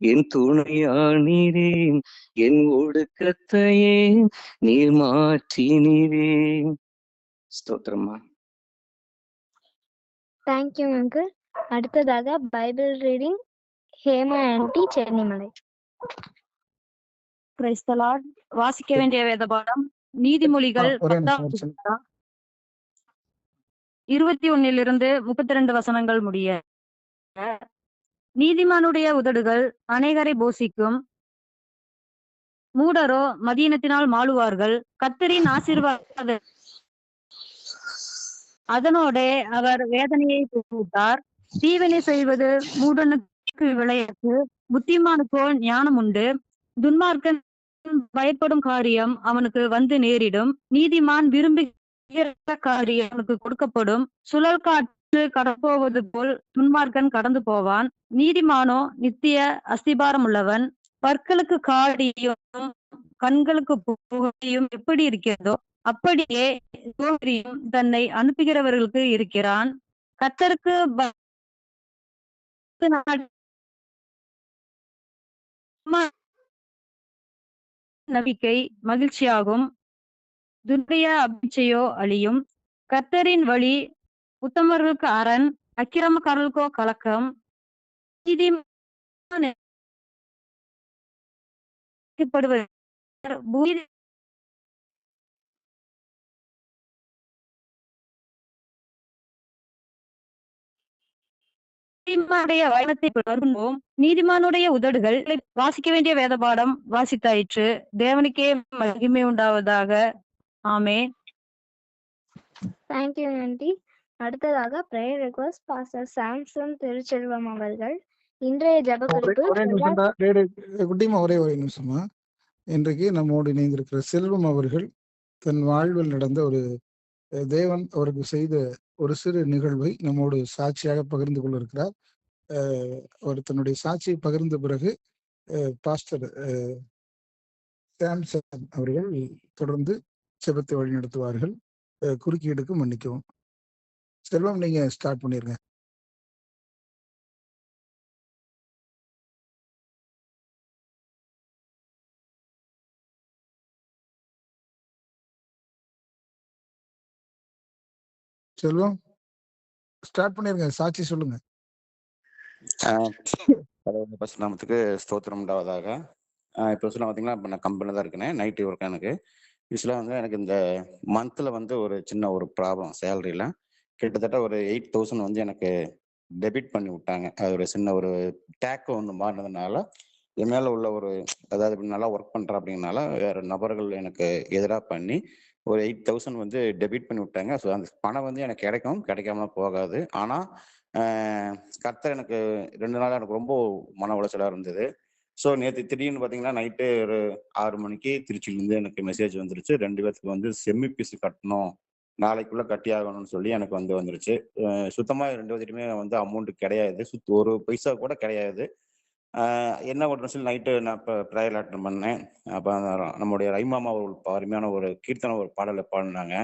என் துணையானீரே, என் ஒடுக்கத்தையே நீர் மாற்றினீரே. ஸ்தோத்திரமா. Thank you uncle. அடுத்ததாக bible reading Hema aunty, Chennimalai. Praise the lord. வாசிக்க வேண்டிய வேத பாடம் நீதிமொழிகள் 21 32 வசனங்கள் முடிய. நீதிமானுடைய உதடுகள் அநேகரை போஷிக்கும், மூடரோ மதியினத்தினால் மாளுவார்கள். கர்த்தரின் ஆசீர்வாத அதனோட அவர் வேதனையை கூட்டார். தீவினை செய்வது மூடனுக்கு விளையாட்டு, புத்திமானுக்கோ ஞானம் உண்டு. துன்மார்க்கன் பயப்படும் காரியம் அவனுக்கு வந்து நேரிடும். நீதிமான் விரும்புகிற காரியம் அவனுக்கு கொடுக்கப்படும். சுழல் காற்று கடப்போவது போல் துன்மார்க்கன் கடந்து போவான். நீதிமானோ நித்திய அஸ்திபாரம் உள்ளவன். பற்களுக்கு காடியும் கண்களுக்கு புகையும் எப்படி இருக்கிறதோ அப்படியே சோதரியும் தன்னை அனுப்புகிறவர்களுக்கு இருக்கிறான். கர்த்தருக்கு நம்பிக்கை மகிழ்ச்சியாகும், துர்க்கைய அபிச்சையோ அழியும். கர்த்தரின் வழி உத்தமர்களுக்கு அரண், அக்கிரமக்காரர்களுக்கோ கலக்கம். நீதிமானுடைய உதடுகள். வாசிக்க வேண்டிய வேத பாடம் வாசித்தாயிற்று. தேவனுக்கே மகிமை உண்டாவதாக. ஆமென். Thank you aunty. அடுத்ததாக prayer request pastor Samson Thiruchelvam அவர்கள். இன்றைய ஜெப குறிப்பு. குட்டிமா ஒரே நிமிஷமா. இன்றைக்கு நம்மோடு இணைந்திருக்கிற செல்வம் அவர்கள் தன் வாழ்வில் நடந்த ஒரு தேவன் அவருக்கு செய்த ஒரு சிறு நிகழ்வை நம்மோடு சாட்சியாக பகிர்ந்து கொள்ள இருக்கிறார். அவர் தன்னுடைய சாட்சியை பகிர்ந்த பிறகு பாஸ்டர் சாம்சன் அவர்கள் தொடர்ந்து செபத்தை வழி நடத்துவார்கள். குறுக்கீடுக்கு மன்னிக்கவும். செல்வம், நீங்க ஸ்டார்ட் பண்ணிருங்க. செல்வம் ஸ்டார்ட் பண்ணிருங்க, சாட்சி சொல்லுங்க. நாமத்துக்கு ஸ்தோத்திரம் உண்டாவதாக. இப்போ சொல்ல பார்த்தீங்கன்னா, இப்போ நான் கம்பெனியில் தான் இருக்கேன், நைட்டு ஒர்க். எனக்கு யூஸ்வலாக வந்து எனக்கு இந்த மந்த்தில் வந்து ஒரு சின்ன ஒரு ப்ராப்ளம். சேலரியில் கிட்டத்தட்ட ஒரு 8,000 வந்து எனக்கு டெபிட் பண்ணி விட்டாங்க. அது ஒரு சின்ன ஒரு டேக் ஒன்று மாறினதுனால என் மேலே உள்ள ஒரு, அதாவது நல்லா ஒர்க் பண்ணுறேன் அப்படிங்கிறனால வேறு நபர்கள் எனக்கு எதிராக பண்ணி ஒரு 8,000 வந்து டெபிட் பண்ணி விட்டாங்க. ஸோ அந்த பணம் வந்து எனக்கு கிடைக்காம போகாது. ஆனால் கர்த்தர் எனக்கு 2 நாள் எனக்கு ரொம்ப மன உளைச்சலாக இருந்தது. ஸோ நேற்று திடீர்னு பார்த்தீங்கன்னா நைட்டு ஒரு 6 மணிக்கு திருச்சியிலேருந்து எனக்கு மெசேஜ் வந்துருச்சு. 2 பேர்த்துக்கு வந்து செம்மி பீஸ் கட்டணும், நாளைக்குள்ளே கட்டி ஆகணும்னு சொல்லி எனக்கு வந்துருச்சு. சுத்தமாக 2 பேர்த்துக்குமே வந்து அமௌண்ட் கிடையாது, ஒரு பைசா கூட கிடையாது. என்ன பண்ணுறேன்னு சொல்லி நைட்டு நான் இப்போ ப்ரேயர் அட்டன் பண்ணேன். அப்போ நம்முடைய ரைமாமா ஒரு அருமையான ஒரு கீர்த்தனை ஒரு பாடலை பாடினாங்க.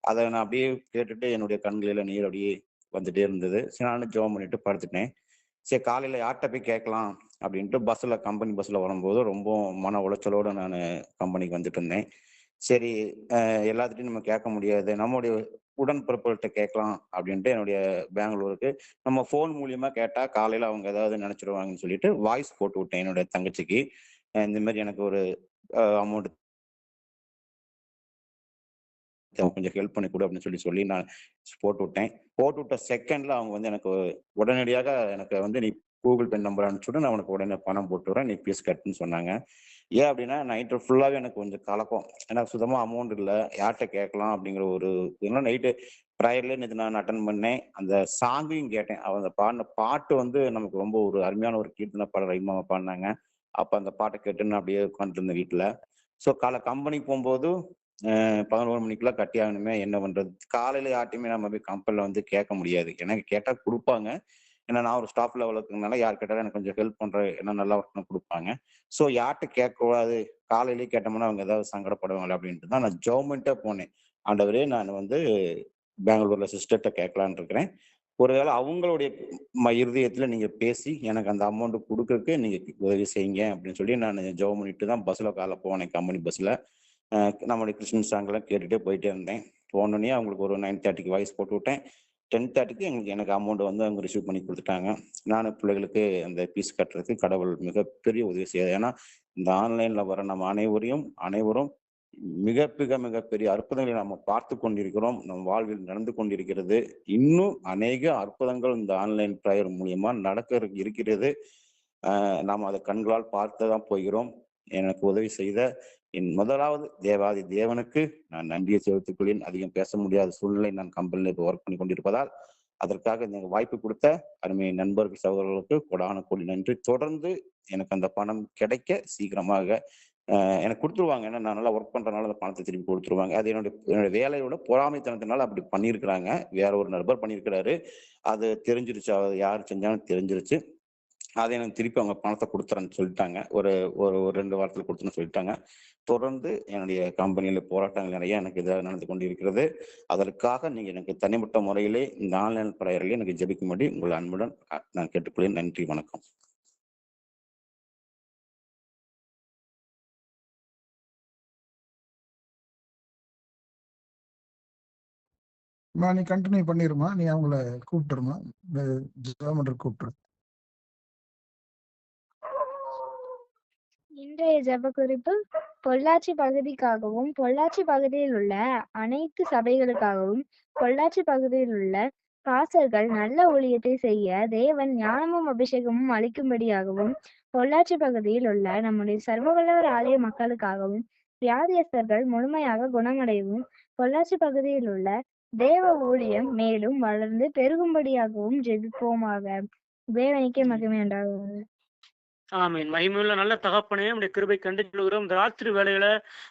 அதை நான் அப்படியே கேட்டுட்டு என்னுடைய கண்களில் நீர் அப்படியே வந்துட்டே இருந்தது. சரி, நானும் ஜெபம் பண்ணிட்டு படுத்துட்டேன். சரி, காலையில் யார்கிட்ட போய் கேட்கலாம் அப்படின்ட்டு கம்பெனி பஸ்ஸில் வரும்போது ரொம்ப மன உளைச்சலோடு நான் கம்பெனிக்கு வந்துட்டு இருந்தேன். சரி, எல்லாத்துட்டையும் நம்ம கேட்க முடியாது, நம்முடைய உடன்பிறப்புகள்கிட்ட கேட்கலாம் அப்படின்ட்டு என்னுடைய பெங்களூருக்கு நம்ம ஃபோன் மூலியமா கேட்டா காலையில அவங்க ஏதாவது நினைச்சிருவாங்கன்னு சொல்லிட்டு வாய்ஸ் போட்டு விட்டேன் என்னுடைய தங்கச்சிக்கு. இந்த மாதிரி எனக்கு ஒரு அமௌண்ட் கொஞ்சம் ஹெல்ப் பண்ணி கொடு அப்படின்னு சொல்லி நான் போட்டு விட்ட செகண்ட்ல அவங்க வந்து எனக்கு உடனடியாக எனக்கு வந்து நீ கூகுள் பே நம்பர் அனுப்பிச்சுட்டு நான் உனக்கு உடனே பணம் போட்டு விடுறேன், நீ ஃபீஸ் கட்டுன்னு சொன்னாங்க. ஏன் அப்படின்னா நைட்டு ஃபுல்லாகவே எனக்கு கொஞ்சம் கலக்கம். ஏன்னா சுத்தமாக அமௌண்ட் இல்லை, யார்கிட்ட கேட்கலாம் அப்படிங்கிற ஒரு இதெல்லாம். நைட்டு ப்ரேயர்லேயே நேற்று நான் அட்டன் பண்ணேன். அந்த சாங்கையும் கேட்டேன். அவங்க பாடின பாட்டு வந்து நமக்கு ரொம்ப ஒரு அருமையான ஒரு கீர்த்தனை பாடல் ரைமாவை பாடினாங்க. அப்போ அந்த பாட்டை கேட்டு நான் அப்படியே உட்காந்துருந்தேன் வீட்டில். ஸோ காலை கம்பெனிக்கு போகும்போது 11 மணிக்கெல்லாம் கட்டி ஆகணுமே, என்ன பண்றது? காலையில யார்ட்டையுமே நம்ம போய் கம்பெனியில் வந்து கேட்க முடியாது. எனக்கு கேட்டால் கொடுப்பாங்க, ஏன்னா நான் ஒரு ஸ்டாஃப் லெவலில் இருக்கிறதுனால யார் கேட்டாலும் எனக்கு கொஞ்சம் ஹெல்ப் பண்ணுறேன், என்ன நல்லா ஒர்க் கொடுப்பாங்க. ஸோ யார்கிட்ட கேட்கக்கூடாது, காலையிலேயே கேட்டோம்னா அவங்க ஏதாவது சங்கடப்படுவாங்க அப்படின்ட்டு தான் நான் ஜெபம்ட்டே போனேன். ஆண்டவரே, நான் வந்து பெங்களூர்ல சிஸ்டர்கிட்ட கேட்கலான் இருக்கிறேன், ஒருவேளை அவங்களுடைய இருதயத்துல நீங்க பேசி எனக்கு அந்த அமௌண்ட் கொடுக்கறதுக்கு நீங்க உதவி செய்யுங்க அப்படின்னு சொல்லி நான் ஜெபம் பண்ணிட்டு தான் பஸ்ல காலைல போனேன். கம்பெனி பஸ்ல நம்மளுடைய கிறிஸ்டின் சாங்கெல்லாம் கேட்டுட்டே போயிட்டே இருந்தேன். போனோடனே அவங்களுக்கு ஒரு 9:30 வாய்ஸ் போட்டு விட்டேன். 10:30 எனக்கு அமௌண்ட் வந்து அவங்க ரிசீவ் பண்ணி கொடுத்துட்டாங்க. நானும் பிள்ளைகளுக்கு அந்த ஃபீஸ் கட்டுறதுக்கு கடவுள் மிகப்பெரிய உதவி செய்யாது. ஏன்னா இந்த ஆன்லைன்ல வர நம்ம அனைவரும் மிகப்பெரிய அற்புதங்களை நம்ம பார்த்து கொண்டிருக்கிறோம். நம் வாழ்வில் நடந்து கொண்டிருக்கிறது. இன்னும் அநேக அற்புதங்கள் இந்த ஆன்லைன் ப்ரேயர் மூலியமா நடக்க இருக்கிறது. நாம் அதை கண்களால் பார்த்துதான் போகிறோம். எனக்கு உதவி செய்த என் முதலாவது தேவாதி தேவனுக்கு நான் நன்றியை செலுத்திக் கொள்கிறேன். அதிகம் பேச முடியாத சூழ்நிலை, நான் கம்பெனியில் இப்போ ஒர்க் பண்ணி கொண்டிருப்பதால் அதற்காக எனக்கு வாய்ப்பு கொடுத்த அருமை நண்பர்கள் சகோதரர்களுக்கு கொடான கோடி நன்றி. தொடர்ந்து எனக்கு அந்த பணம் கிடைக்க சீக்கிரமாக எனக்கு கொடுத்துருவாங்க. ஏன்னா நான் நல்லா ஒர்க் பண்றதுனால அந்த பணத்தை திருப்பி கொடுத்துருவாங்க. அது என்னுடைய வேலையோட பொறாமைத்தனத்தினால அப்படி பண்ணியிருக்கிறாங்க. வேற ஒரு நண்பர் பண்ணியிருக்கிறாரு. அது தெரிஞ்சிருச்சு, யார் செஞ்சாலும் தெரிஞ்சிருச்சு. அதை எனக்கு திருப்பி அவங்க பணத்தை கொடுத்துறேன்னு சொல்லிட்டாங்க. ஒரு 2 வாரத்தில் கொடுத்துன்னு சொல்லிட்டாங்க. தொடர்ந்து என்னுடைய கம்பெனியில போராட்டங்கள் நிறைய எனக்கு இதாக நடந்து கொண்டு இருக்கிறது. அதற்காக நீங்க எனக்கு தனிப்பட்ட முறையிலே இந்த ஆன்லைன் ப்ரேயரிலே எனக்கு ஜெபிக்கும்படி உங்கள் அன்புடன் நான் கேட்டுக்கொள்கிறேன். நன்றி, வணக்கம். நீ கண்டினியூ பண்ணிருமா, நீ அவங்கள கூப்பிட்டுருமா, கூப்பிட்டுரு. இன்றைய ஜெப குறிப்பு பொள்ளாச்சி பகுதிக்காகவும், பொள்ளாச்சி பகுதியில் உள்ள அனைத்து சபைகளுக்காகவும், பொள்ளாச்சி பகுதியில் உள்ள பாசர்கள் நல்ல ஊழியத்தை செய்ய தேவன் ஞானமும் அபிஷேகமும் அளிக்கும்படியாகவும், பொள்ளாச்சி பகுதியில் உள்ள நம்முடைய சர்வவல்லவர் ஆலய மக்களுக்காகவும், வியாதியஸ்தர்கள் முழுமையாக குணமடையவும், பொள்ளாச்சி பகுதியில் உள்ள தேவ ஊழியம் மேலும் வளர்ந்து பெருகும்படியாகவும் ஜெபிப்போமாக. தேவனுக்கே மகிமை உண்டாகுவது. ஆமீன். மகிமையுள்ள நல்ல தகப்பனே, நம்முடைய கிருபை கண்டு சொல்கிறோம். இந்த ராத்திரி வேளையில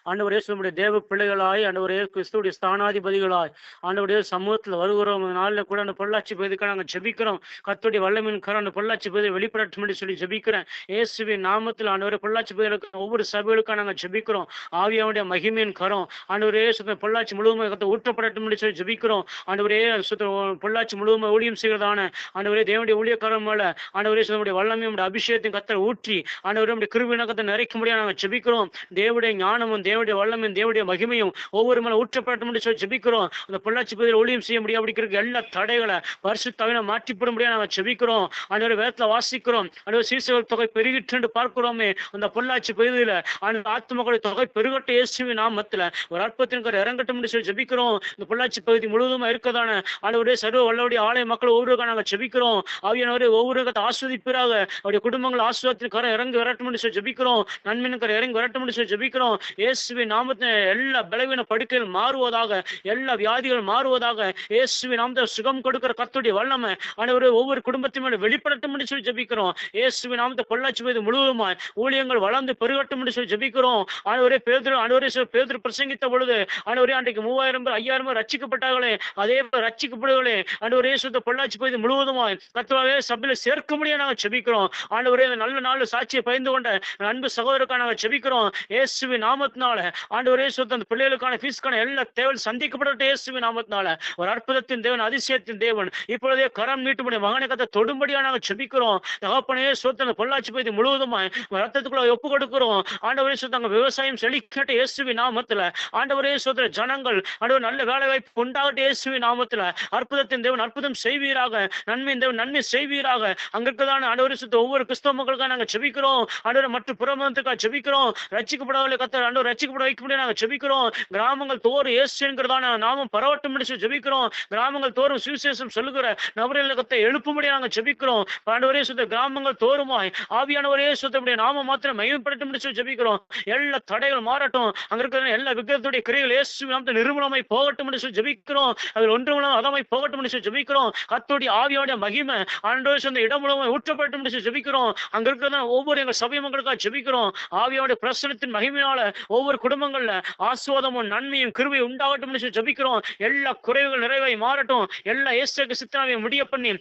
ஆண்டவரே நம்முடைய தேவ பிள்ளைகளாய், ஆண்டவரே கிறிஸ்துடைய ஸ்தானாதிபதிகளாய் ஆண்டவருடைய சமூகத்தில் வருகிறோம். நாளில் கூட அந்த பொள்ளாச்சி பகுதிக்காக நாங்கள் ஜெபிக்கிறோம். கர்த்தருடைய வல்லமையின் கரம் அந்த பொள்ளாச்சி பகுதியை வெளிப்படட்டும் என்று சொல்லி ஜெபிக்கிறேன். இயேசுவின் நாமத்தில் ஆண்டவரே பொள்ளாச்சி பகுதிகளுக்கு ஒவ்வொரு சபைகளுக்காக நாங்கள் ஜெபிக்கிறோம். ஆவியாவுடைய மகிமையின் கரம் ஆண்டவரே சுத்த பொள்ளாச்சி முழுவதும் ஊற்றப்படட்டும் என்று சொல்லி ஜெபிக்கிறோம். ஆண்டவரே சுத்த பொள்ளாச்சி முழுவதும் ஊழியம் செய்கிறதான ஆண்டவரே தேவனுடைய ஊழியக்காரம் மேல ஆண்டவரே நம்முடைய வல்லமையும் அபிஷேகத்தின் கத்தர் ஊற்றி ஆண்டவருடைய கிருபையினகத்தை நிறைக்கும்படியாக நாங்கள் ஜெபிக்கிறோம். தேவனுடைய ஞானமும் தேவனுடைய வல்லமையும் தேவனுடைய மகிமையும் ஒவ்வொரு மேல ஊற்றப்படட்டும் என்று சொல்லி ஜெபிக்கிறோம். அந்த பொள்ளாச்சி பகுதியில் ஊழியம் செய்ய முடியாது அப்படிங்கிற எல்லா தடைகளை பரிசுத்தாவியில மாற்றிப்பட முடியாது நாங்கள் ஜெபிக்கிறோம். ஆண்டவரை வேதத்துல வாசிக்கிறோம். ஆண்டவர் சீசர்கள் தொகை பெருகிட்டு பார்க்கிறோமே. அந்த பொள்ளாச்சி பகுதியில அந்த ஆத்மக்களுடைய தொகை பெருகட்ட இயேசுவின் நாமத்துல ஒரு அற்பத்தின் இறங்கட்டும் என்று சொல்லி ஜெபிக்கிறோம். இந்த பொள்ளாச்சி பகுதி முழுவதுமா இருக்கதான ஆண்டவருடைய சர்வ வல்லவருடைய ஆலய மக்கள் ஒவ்வொருவருக்காக நாங்கள் ஜெபிக்கிறோம். ஆவியானவரை ஒவ்வொரு ஆஸ்வதிப்பீராக அவருடைய குடும்பங்கள் ஆஸ்வதி கரை இறங்கி வரட்டும் என்று சொல்லி ஜெபிக்கிறோம். நன்மையின் கரை இறங்கி வரட்டும் என்று சொல்லி ஜெபிக்கிறோம். இயேசுவின் நாமத்தில் எல்லா பலவீன படுக்கைகள் மாறுவதாக, எல்லா வியாதிகள் மாறுவதாக, இயேசுவின் நாமத்தில் சுகம் கொடுக்கிற கர்த்தருடைய வல்லமை ஆண்டவரே ஒவ்வொரு குடும்பத்தின் மேல வெளிப்படட்டும் என்று சொல்லி ஜெபிக்கிறோம். இயேசுவின் நாமத்தை பொள்ளாச்சி பகுதி முழுவதுமாய் ஊழியங்கள் வளர்ந்து பெருகட்டும் என்று சொல்லி ஜெபிக்கிறோம். ஆண்டவரே பேதுரு பிரசங்கித்த பொழுது ஆண்டவரே அன்றைக்கு 3000 பேர் 5000 பேர் ரட்சிக்கப்பட்டார்களே, அதே போல ரட்சிக்கப்படுகளே ஆண்டவரே சுத்த பொள்ளாச்சி பகுதி முழுவதுமாய் கர்த்தராவே சபையில சேர்க்க முடியாது நாங்கள் ஜெபிக்கிறோம். ஆண்டவரே நல்ல நாள் சாட்சியை பயந்து கொண்ட அன்பு சகோதரருக்கான நாங்கள் ஜெபிக்கிறோம். இயேசுவின் நாமத்தினால ஆண்டவரே அந்த பிள்ளைகளுக்கான ஃபீஸ்க்கான எல்லா தேவன் சந்திக்கப்பட்ட இயேசுவின் நாமத்தினால ஒரு அற்புதத்தின் தேவன், அதிசயத்தின் தேவன் இப்பொழுதே கரம் நீட்டும்படி மகனை கத்தை தொடும்படியா நாங்கள் ஜெபிக்கிறோம். தகப்பனே அந்த பொள்ளாச்சி பகுதி முழுவதுமாய் ரத்தத்துக்குள்ள ஒப்பு கொடுக்கிறோம். ஆண்டவரே அங்க விவசாயம் செழிக்கட்ட இயேசுவின் நாமத்துல ஆண்டவரே ஜனங்கள் ஆண்டவர் நல்ல வேலை வாய்ப்பு உண்டாகட்ட இயேசுவின் நாமத்துல அற்புதத்தின் தேவன் அற்புதம் செய்வீராக, நன்மையின் தேவன் நன்மை செய்வீராக. அங்க இருக்கதான ஆண்டவரே ஒவ்வொரு கிறிஸ்தவ மக்களுக்காக நாங்கள் ஜெபிக்கிறோம். ஆண்டவரே மற்ற புறமதத்துக்காக ஜெபிக்கிறோம். ரட்சிக்கப்படவில்லை கர்த்தர் ஆண்டவர் ரட்சிக்கப்பட வைக்க முடியாது நாங்கள் ஜெபிக்கிறோம். கிராமங்கள் தோறும் இயேசு என்கிறதான நாமம் பரவட்டும் என்று ஜெபிக்கிறோம். கிராமங்கள் தோறும் சுவிசேஷம் சொல்லுகிற நபர்கள் கர்த்தரை எழுப்பும்படி நாங்கள் ஜெபிக்கிறோம். ஆண்டவரே கிராமங்கள் தோறுமாய் ஆவியானவரே சுத்தமுடைய நாமம் மாத்திரம் மகிமைப்படட்டும் என்று ஜெபிக்கிறோம். எல்லா தடைகள் மாறட்டும். அங்க இருக்கிற எல்லா விக்கிரகத்துடைய கிரியைகள் இயேசு நாமத்தில் நிர்மூலமாய் போகட்டும் என்று ஜெபிக்கிறோம். அதில் ஒன்றும் அதமாய் போகட்டும் என்று ஜெபிக்கிறோம். கர்த்தருடைய ஆவியாவுடைய மகிமை ஆண்டவரே இடம் மூலமாய் ஊற்றப்படட்டும் என்று ஜெபிக்கிறோம். அங்க இருக்கிற இருக்கிறதா ஒவ்வொரு எங்க சபை மக்களுக்காக ஜெபிக்கிறோம். ஆவியாவுடைய பிரசனத்தின் மகிமையால ஒவ்வொரு குடும்பங்கள்ல ஆசீர்வாதமும் நன்மையும் கிருபையும் உண்டாகட்டும் சொல்லி ஜெபிக்கிறோம். எல்லா குறைவுகள் நிறைவாய் மாறட்டும். எல்லா இயேசுவுக்கு சித்தனாவை முடிய பண்ணி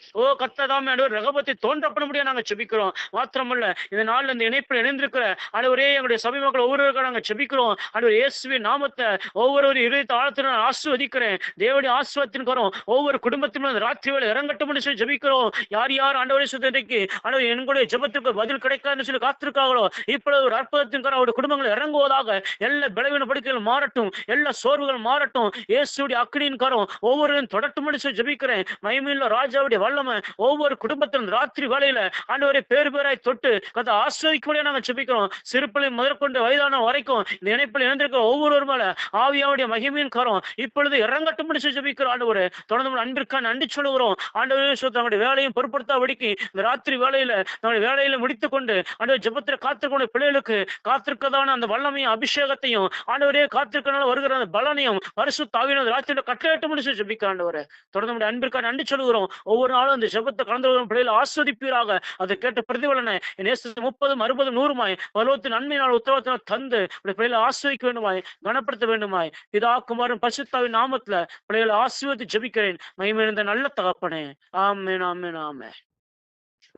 கர்த்ததாமே ஆண்டவர் ரகபத்தை தோன்ற பண்ண முடியாது நாங்க ஜெபிக்கிறோம். மாத்திரமல்ல இந்த நாள்ல இந்த இணைப்பில் இணைந்திருக்கிற ஆண்டவரே எங்களுடைய சபை மக்கள் ஒவ்வொருவருக்கும் நாங்க ஜெபிக்கிறோம். ஆண்டவர் இயேசுவின் நாமத்தை ஒவ்வொரு இதயத்தை ஆழத்தில் நான் ஆசீர்வதிக்கிறேன். தேவனுடைய ஆசீர்வாதத்தின் கரம் ஒவ்வொரு குடும்பத்திலும் ராத்திரி வேளை இறங்கட்டும் சொல்லி ஜெபிக்கிறோம். யார் யார் ஆண்டவரே சுதந்திரிக்கு ஆண்டவர் எங்களுடைய ஜெபத்துக்கு பதில் கிடைக்காதுன்னு சொல்லி காத்திருக்காங்களோ இப்பொழுது ஒரு அற்புதத்தின் கரம் அவருடைய குடும்பங்கள் இறங்குவதாக. எல்லா பலவீன படுக்கைகள் மாறட்டும். எல்லா சோர்வுகள் மாறட்டும். இயேசுடைய அக்கினியின் கரம் ஒவ்வொருவரும் தொடட்டும் சொல்லி ஜெபிக்கிறேன். மகிமையுள்ள ராஜாவுடைய வல்லமை ஒவ்வொரு குடும்பத்திலும் ராத்திரி வேளையில ஆண்டவரை பேர் பேராய் தொட்டு கதை ஆஸ்வதிக்க நாங்க ஜெபிக்கிறோம். சிறுப்பிள்ளை முதற்கொண்டு வயதான வரைக்கும் இந்த இணைப்பில் இணைந்திருக்கிற ஒவ்வொருவர் மேல ஆவியாவுடைய மகிமையின் கரம் இப்பொழுது இறங்கட்டும் சொல்லி ஜெபிக்கிறோம். ஆண்டவரே தொடர்ந்து அன்பிற்கான நன்றி சொல்லுகிறோம். ஆண்டவரே தங்களுடைய வேலையும் பொருட்படுத்தாபடிக்கு இந்த ராத்திரி வேலையில நம்முடைய வேலையில முடித்துக் கொண்டு ஆண்டவர் ஜெபத்தில் காத்திருக்கக்கூடிய பிள்ளைகளுக்கு காத்திருக்கதான அந்த வல்லமையும் அபிஷேகத்தையும் ஆண்டவரே காத்திருக்கனால வருகிற அந்த பலனையும் பரிசுத்த ஆவியான ராத்திரியில கட்டளையிட்டு சொல்லி ஜெபிக்க ஆண்டவரே தொடர்ந்து அன்பிற்கான நன்றி சொல்லுகிறோம். ஒவ்வொரு நாளும் இந்த ஜெபத்தை கலந்து வரும் பிள்ளைகளை ஆஸ்வதிப்பீராக. அதை கேட்ட பிரதிபலனை 30, 60, 100 பலவத்தின் நன்மையினால் உத்தரவாதத்தினால் தந்து பிள்ளைகளை ஆஸ்வதிக்க வேண்டுமாய் கனப்படுத்த வேண்டுமாய் பிதா குமாரன் பரிசுத்தாவின் நாமத்துல பிள்ளைகளை ஆசீர்வதித்து ஜெபிக்கிறேன். மகிமையிருந்த நல்ல தகப்பனே. ஆமென், ஆமென், ஆமென்.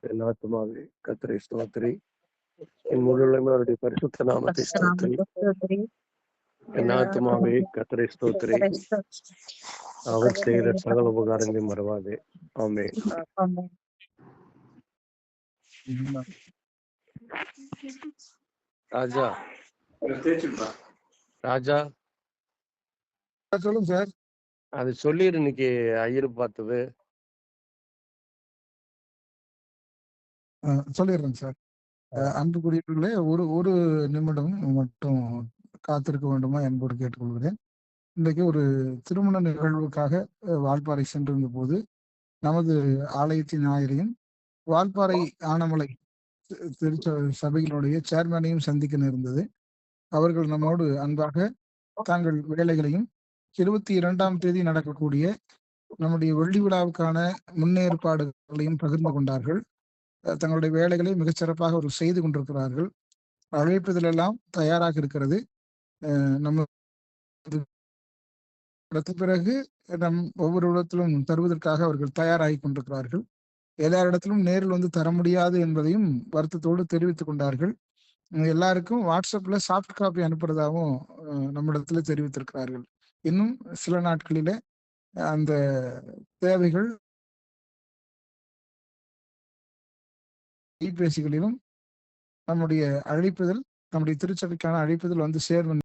என் ஆத்துமாவே கர்த்தரை ஸ்தோத்திரி. என் முழு அவருடைய பரிசுத்த நாமத்தை ஸ்தோத்திரி. என் ஆத்துமாவே கர்த்தரை ஸ்தோத்திரி. அவர் செய்த சகல உபகாரங்களையும் மறவாதே. ஆமென். ராஜா ராஜா சொல்லுங்க சார். அது சொல்லிடு இன்னைக்கு ஐயர் பார்த்தது. சொல்லிடுறேங்க சார். அன்புக்குரியவர்களே, ஒரு நிமிடம் மட்டும் காத்திருக்க வேண்டுமா என்போடு கேட்டுக்கொள்கிறேன். இன்றைக்கு ஒரு திருமண நிகழ்வுக்காக வால்பாறை சென்றிருந்த போது நமது ஆலயத்தின் ஞாயிறையும் வால்பாறை ஆனமலை சபைகளுடைய சேர்மனையும் சந்திக்க நேர்ந்தது. அவர்கள் நம்மோடு அன்பாக தாங்கள் வேலைகளையும் 22ஆம் தேதி நடக்கக்கூடிய நம்முடைய வெள்ளி விழாவுக்கான முன்னேற்பாடுகளையும் பகிர்ந்து கொண்டார்கள். தங்களுடைய வேலைகளை மிகச்சிறப்பாக ஒரு செய்து கொண்டிருக்கிறார்கள். அழைப்பதிலெல்லாம் தயாராக இருக்கிறது. நம்ம பிறகு ஒவ்வொரு இடத்திலும் தருவதற்காக அவர்கள் தயாராகி கொண்டிருக்கிறார்கள். எல்லாரிடத்திலும் நேரில் வந்து தர முடியாது என்பதையும் வருத்தத்தோடு தெரிவித்துக் கொண்டார்கள். எல்லாருக்கும் வாட்ஸ்அப்ல சாஃப்ட் காப்பி அனுப்புறதாகவும் நம்மிடத்துல தெரிவித்திருக்கிறார்கள். இன்னும் சில நாட்களில அந்த தேவைகள் கைபேசிகளிலும் நம்முடைய அழைப்புதல், நம்முடைய திருச்சபைக்கான அழைப்புதல் வந்து சேரும்.